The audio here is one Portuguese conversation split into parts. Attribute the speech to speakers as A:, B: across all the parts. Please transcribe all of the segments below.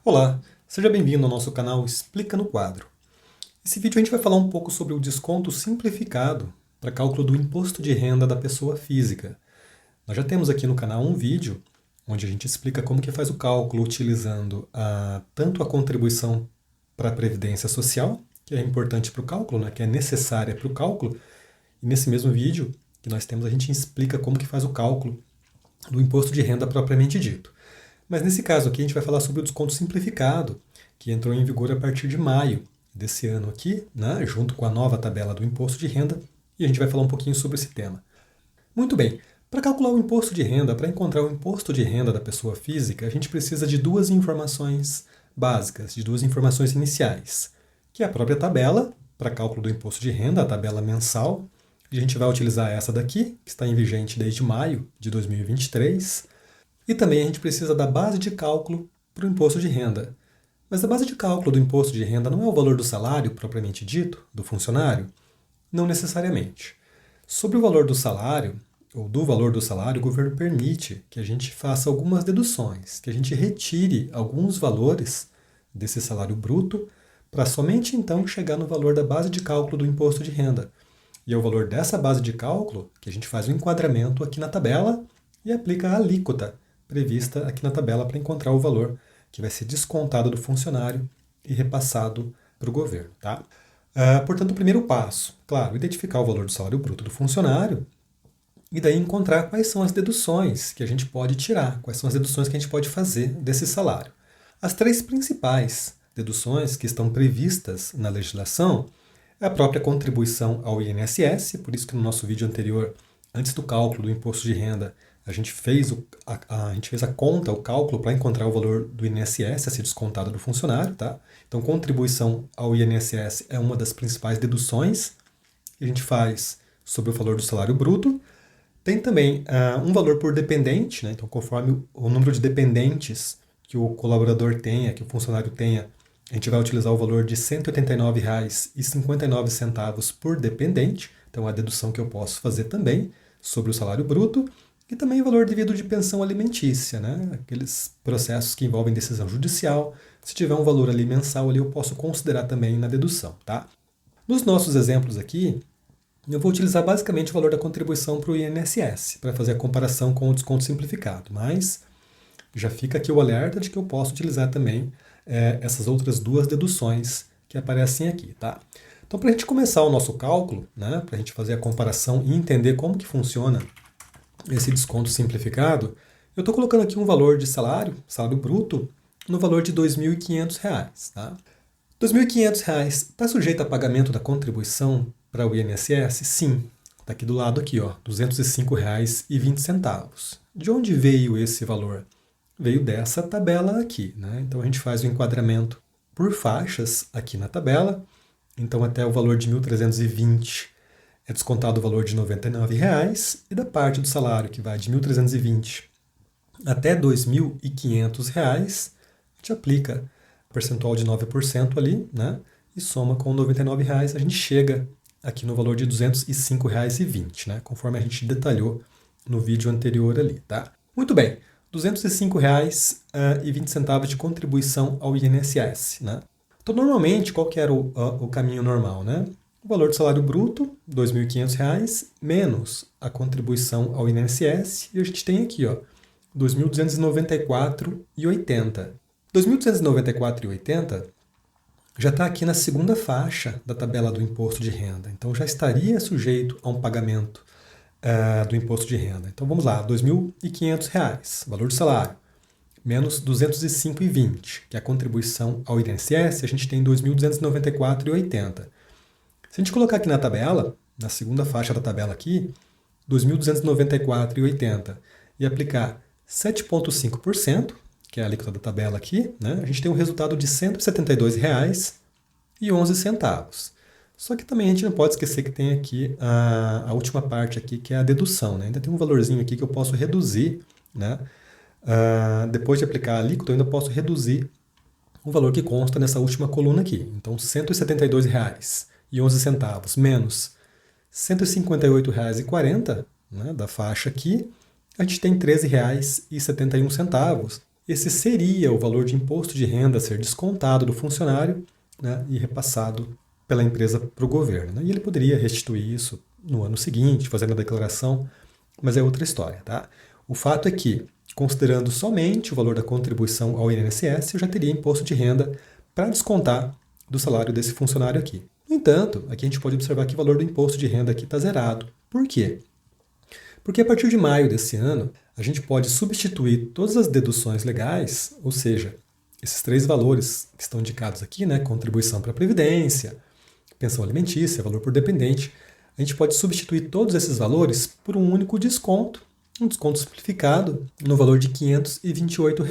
A: Olá, seja bem-vindo ao nosso canal Explica no Quadro. Nesse vídeo a gente vai falar um pouco sobre o desconto simplificado para cálculo do imposto de renda da pessoa física. Nós já temos aqui no canal um vídeo onde a gente explica como que faz o cálculo utilizando tanto a contribuição para a Previdência Social, que é importante para o cálculo, que é necessária para o cálculo, e nesse mesmo vídeo que nós temos a gente explica como que faz o cálculo do imposto de renda propriamente dito. Mas nesse caso aqui a gente vai falar sobre o desconto simplificado, que entrou em vigor a partir de maio desse ano aqui, junto com a nova tabela do imposto de renda, e a gente vai falar um pouquinho sobre esse tema. Muito bem, para calcular o imposto de renda, para encontrar o imposto de renda da pessoa física, a gente precisa de duas informações básicas, de duas informações iniciais, que é a própria tabela, para cálculo do imposto de renda, a tabela mensal. A gente vai utilizar essa daqui, que está em vigente desde maio de 2023, e também a gente precisa da base de cálculo para o imposto de renda. Mas a base de cálculo do imposto de renda não é o valor do salário propriamente dito, do funcionário? Não necessariamente. Sobre o valor do salário, ou do valor do salário, o governo permite que a gente faça algumas deduções, que a gente retire alguns valores desse salário bruto para somente então chegar no valor da base de cálculo do imposto de renda. E é o valor dessa base de cálculo que a gente faz o enquadramento aqui na tabela e aplica a alíquota prevista aqui na tabela para encontrar o valor que vai ser descontado do funcionário e repassado para o governo. Tá? Portanto, o primeiro passo, claro, identificar o valor do salário bruto do funcionário e daí encontrar quais são as deduções que a gente pode tirar, quais são as deduções que a gente pode fazer desse salário. As três principais deduções que estão previstas na legislação é a própria contribuição ao INSS, por isso que no nosso vídeo anterior, antes do cálculo do imposto de renda, a gente fez a conta, o cálculo para encontrar o valor do INSS a ser descontado do funcionário. Tá? Então, contribuição ao INSS é uma das principais deduções que a gente faz sobre o valor do salário bruto. Tem também um valor por dependente, então conforme o número de dependentes que o colaborador tenha, que o funcionário tenha, a gente vai utilizar o valor de R$ 189,59 por dependente, então é a dedução que eu posso fazer também sobre o salário bruto. E também o valor devido de pensão alimentícia, aqueles processos que envolvem decisão judicial. Se tiver um valor ali mensal, ali eu posso considerar também na dedução. Tá? Nos nossos exemplos aqui, eu vou utilizar basicamente o valor da contribuição para o INSS, para fazer a comparação com o desconto simplificado, mas já fica aqui o alerta de que eu posso utilizar também essas outras duas deduções que aparecem aqui. Tá? Então, para a gente começar o nosso cálculo, para a gente fazer a comparação e entender como que funciona esse desconto simplificado, eu estou colocando aqui um valor de salário bruto, no valor de R$ 2.500. Tá? R$ 2.500 está sujeito a pagamento da contribuição para o INSS? Sim, está aqui do lado aqui, R$ 205,20. De onde veio esse valor? Veio dessa tabela aqui. Então a gente faz o enquadramento por faixas aqui na tabela, então até o valor de 1.320 é descontado o valor de R$ 99,00 e da parte do salário que vai de 1.320 até R$ 2.500, a gente aplica o percentual de 9% ali, e soma com R$ 99,00, a gente chega aqui no valor de R$ 205,20, conforme a gente detalhou no vídeo anterior ali. Tá? Muito bem, R$ 205,20 de contribuição ao INSS. Então, normalmente, qual que era o caminho normal? O valor do salário bruto, R$ 2.500, menos a contribuição ao INSS, e a gente tem aqui, R$ 2.294,80. R$ 2.294,80 já está aqui na segunda faixa da tabela do imposto de renda, então já estaria sujeito a um pagamento do imposto de renda. Então vamos lá, R$ 2.500, valor do salário, menos R$ 205,20, que é a contribuição ao INSS, a gente tem R$ 2.294,80. Se a gente colocar aqui na tabela, na segunda faixa da tabela aqui, 2.294,80, e aplicar 7,5%, que é a alíquota da tabela aqui, a gente tem um resultado de R$ 172,11. Só que também a gente não pode esquecer que tem aqui a última parte aqui, que é a dedução. Ainda tem um valorzinho aqui que eu posso reduzir. Depois de aplicar a alíquota, eu ainda posso reduzir o valor que consta nessa última coluna aqui. Então, R$ 172,11 menos R$ 158,40, da faixa aqui, a gente tem R$ 13,71. esse seria o valor de imposto de renda a ser descontado do funcionário, né, e repassado pela empresa para o governo, né? E ele poderia restituir isso no ano seguinte, fazendo a declaração, mas é outra história, tá? O fato é que, considerando somente o valor da contribuição ao INSS, eu já teria imposto de renda para descontar do salário desse funcionário aqui. No entanto, aqui a gente pode observar que o valor do imposto de renda aqui está zerado. Por quê? Porque a partir de maio desse ano, a gente pode substituir todas as deduções legais, ou seja, esses 3 valores que estão indicados aqui, né, contribuição para a Previdência, pensão alimentícia, valor por dependente, a gente pode substituir todos esses valores por um único desconto, um desconto simplificado no valor de R$ 528.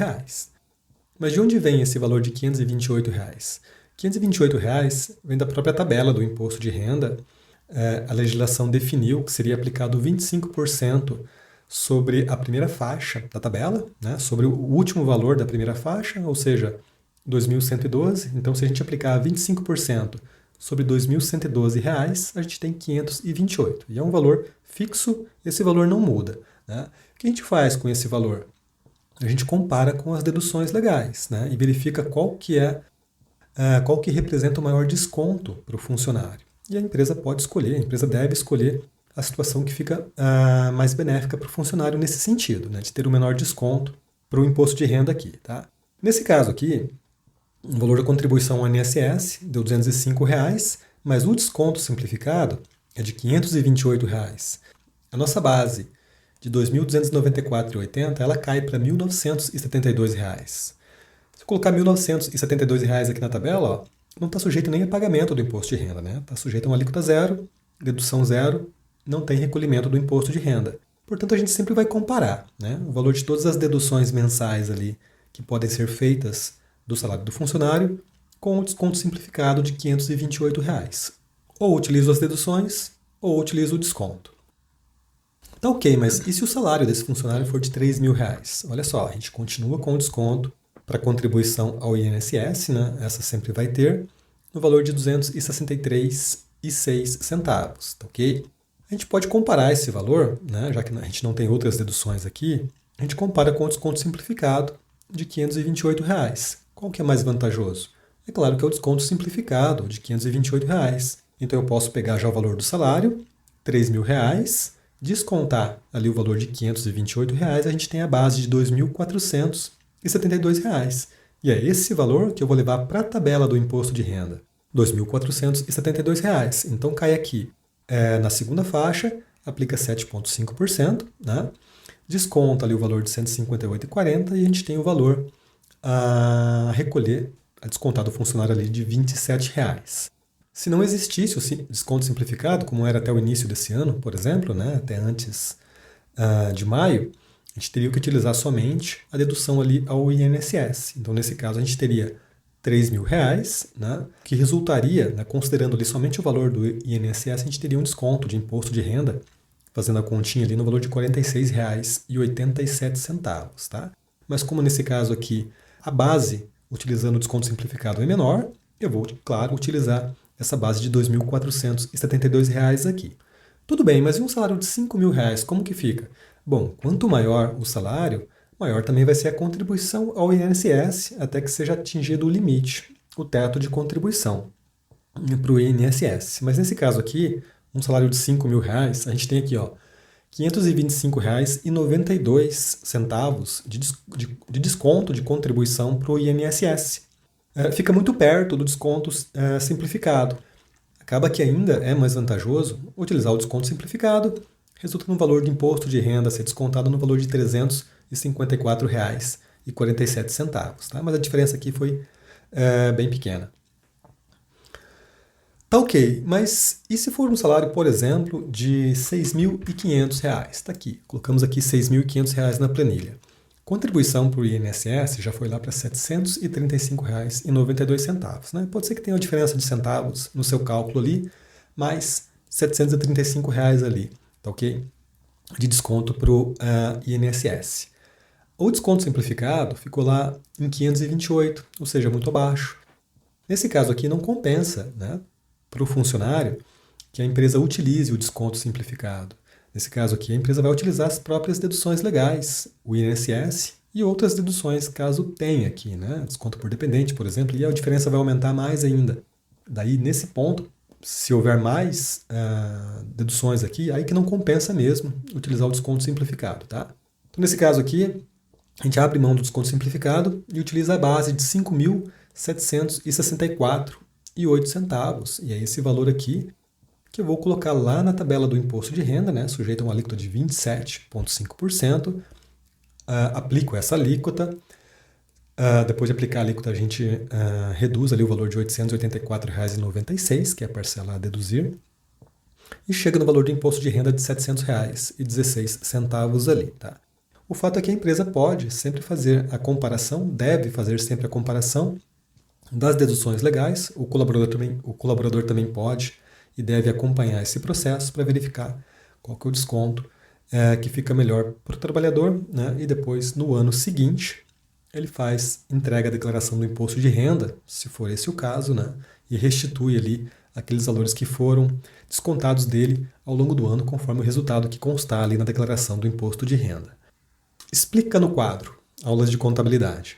A: Mas de onde vem esse valor de R$ 528? R$ 528 vem da própria tabela do imposto de renda. A legislação definiu que seria aplicado 25% sobre a primeira faixa da tabela, né, sobre o último valor da primeira faixa, ou seja, 2.112. Então, se a gente aplicar 25% sobre R$ 2.112, a gente tem 528. E é um valor fixo, esse valor não muda, né? O que a gente faz com esse valor? A gente compara com as deduções legais, né, e verifica qual que representa o maior desconto para o funcionário. E a empresa pode escolher, a empresa deve escolher a situação que fica mais benéfica para o funcionário nesse sentido, né, de ter o menor desconto para o imposto de renda aqui. Tá? Nesse caso aqui, o valor da contribuição ao INSS deu R$ 205, mas o desconto simplificado é de R$ 528. A nossa base de R$ 2.294,80, ela cai para R$ 1.972. Se eu colocar R$ 1.972 aqui na tabela, ó, não está sujeito nem a pagamento do imposto de renda, né? Está sujeito a uma alíquota zero, dedução zero, não tem recolhimento do imposto de renda. Portanto, a gente sempre vai comparar, né, o valor de todas as deduções mensais ali que podem ser feitas do salário do funcionário com o desconto simplificado de R$ 528. Ou utilizo as deduções, ou utilizo o desconto. Tá ok, mas e se o salário desse funcionário for de R$ 3.000? Olha só, a gente continua com o desconto para contribuição ao INSS, né? Essa sempre vai ter, no valor de R$ 263,06, tá ok? A gente pode comparar esse valor, né, já que a gente não tem outras deduções aqui, a gente compara com o desconto simplificado de R$ 528. Qual que é mais vantajoso? É claro que é o desconto simplificado de R$ 528. Então eu posso pegar já o valor do salário, R$ 3.000, descontar ali o valor de R$ 528, a gente tem a base de R$ 2.472. E é esse valor que eu vou levar para a tabela do imposto de renda, R$ 2.472. Então cai aqui na segunda faixa, aplica 7,5%, né? Desconta ali o valor de R$ 158,40 e a gente tem o valor a recolher, a descontar do funcionário ali de R$ 27. Se não existisse o desconto simplificado, como era até o início desse ano, por exemplo, né, até antes de maio, a gente teria que utilizar somente a dedução ali ao INSS. Então, nesse caso, a gente teria R$ 3.000, né, que resultaria, né, considerando ali somente o valor do INSS, a gente teria um desconto de imposto de renda, fazendo a continha ali no valor de R$ 46,87, tá? Mas como nesse caso aqui, a base, utilizando o desconto simplificado, é menor, eu vou, claro, utilizar essa base de R$ 2.472 aqui. Tudo bem, mas e um salário de R$ 5.000, como que fica? Bom, quanto maior o salário, maior também vai ser a contribuição ao INSS, até que seja atingido o limite, o teto de contribuição para o INSS. Mas nesse caso aqui, um salário de R$ 5.000, a gente tem aqui, ó, R$ 525,92 de desconto de contribuição para o INSS. Fica muito perto do desconto simplificado. Acaba que ainda é mais vantajoso utilizar o desconto simplificado, resulta no valor de imposto de renda a ser descontado no valor de R$ 354,47, tá? Mas a diferença aqui foi bem pequena. Tá ok, mas e se for um salário, por exemplo, de R$ 6.500? Está aqui, colocamos aqui R$ 6.500 na planilha. Contribuição para o INSS já foi lá para R$ 735,92, né? Pode ser que tenha uma diferença de centavos no seu cálculo ali, mas R$ 735 ali, tá ok? De desconto para o INSS. O desconto simplificado ficou lá em 528, ou seja, muito abaixo. Nesse caso aqui não compensa, né, para o funcionário que a empresa utilize o desconto simplificado. Nesse caso aqui, a empresa vai utilizar as próprias deduções legais, o INSS e outras deduções caso tenha aqui, né? Desconto por dependente, por exemplo, e a diferença vai aumentar mais ainda. Daí, nesse ponto, se houver mais deduções aqui, aí que não compensa mesmo utilizar o desconto simplificado, tá? Então, nesse caso aqui, a gente abre mão do desconto simplificado e utiliza a base de R$ 5.764,08. E é esse valor aqui que eu vou colocar lá na tabela do imposto de renda, né, sujeito a uma alíquota de 27,5%. Aplico essa alíquota. Depois de aplicar a alíquota, a gente reduz ali o valor de R$ 884,96, que é a parcela a deduzir, e chega no valor de imposto de renda de R$ 700,16 ali. Tá? O fato é que a empresa pode sempre fazer a comparação, deve fazer sempre a comparação das deduções legais. O colaborador também pode e deve acompanhar esse processo para verificar qual que é o desconto que fica melhor para o trabalhador, né? E depois, no ano seguinte, ele entrega a declaração do imposto de renda, se for esse o caso, né? E restitui ali aqueles valores que foram descontados dele ao longo do ano, conforme o resultado que constar ali na declaração do imposto de renda. Explica no quadro, aulas de contabilidade.